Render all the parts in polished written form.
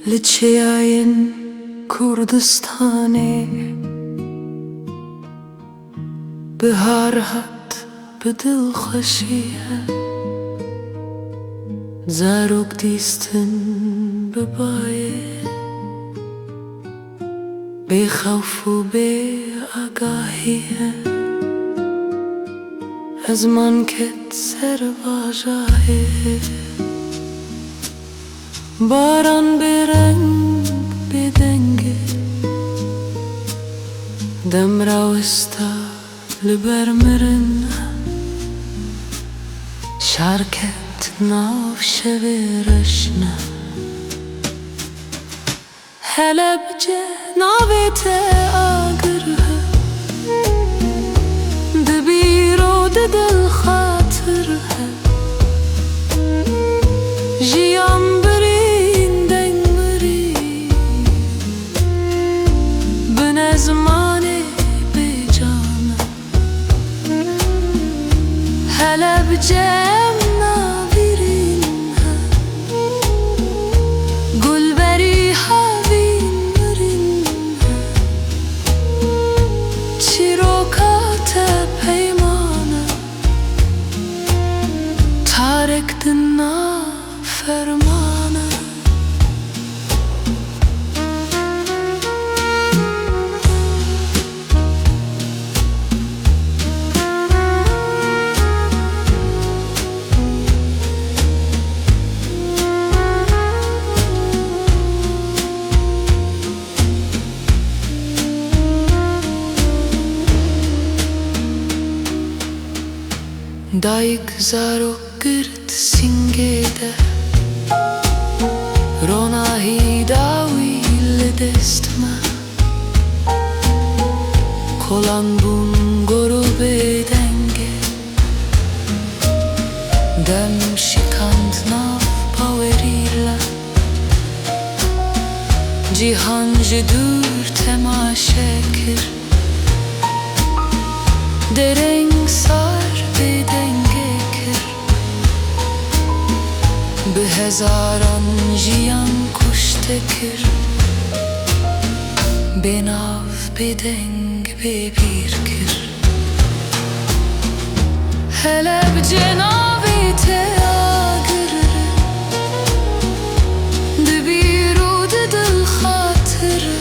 لچیاین کردستانه بهار هات به دل خوشیه زاروک دیستن ببایه بی خوف و بی آگاهیه از من کت سر واجاهه باران به رنگ به دنگه دم راوستا لبر مرن شارکت ناف شویرشنا هلا بجه ناویت آگره دبیرو دل خاطره جیام برین دنگ مری بن زمانه بیجانه هلا بجم نابرین گل بری هاوین مرین چیروکات پیمانه تارک دنا فرمانه دایک زارو گرد سینگیده روناهی داویل دست ما کلان بون گرو بدنگه دم شکند ناف پاوریلا جیهان جدور تماشا کر درنگ سار بدنگه کر به هزاران جیان کشته کر به ناف بدنگ ببیر کر هلا بجنابیت آگره دبیرو دل خاطره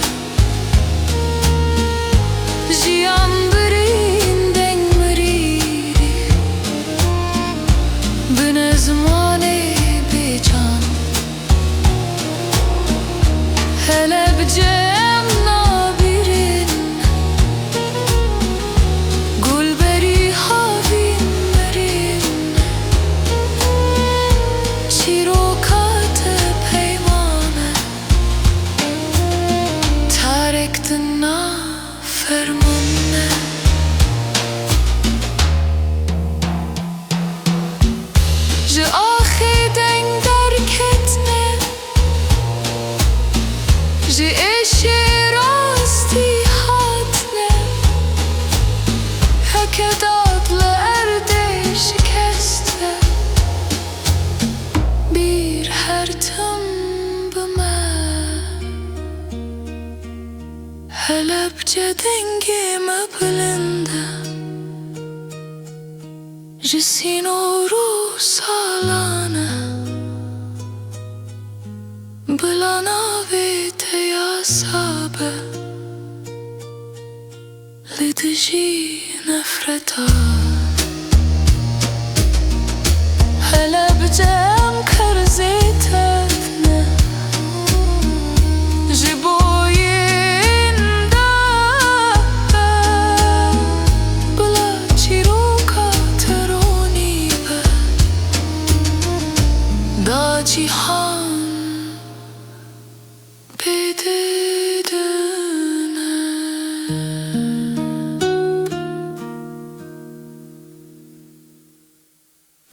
جیان برین دنگ مریری به زمانه بیجان هلا بجم نابرین گل بری هاوین مرین چیروکات پیمانه تارک دنا فرمانه جه آخی دنگ در کتنه جه اشی راستی هاتنه هکت عدل ارده شکسته بیر هر تم بمن هلا بجه دنگی مبلنده جسینو رو سالانه بلانا بیت یا سابه لدجی نفرتا هلا بجم کرزی تفنه جبوین دا بلا چیروکا ترونی به دا جیهان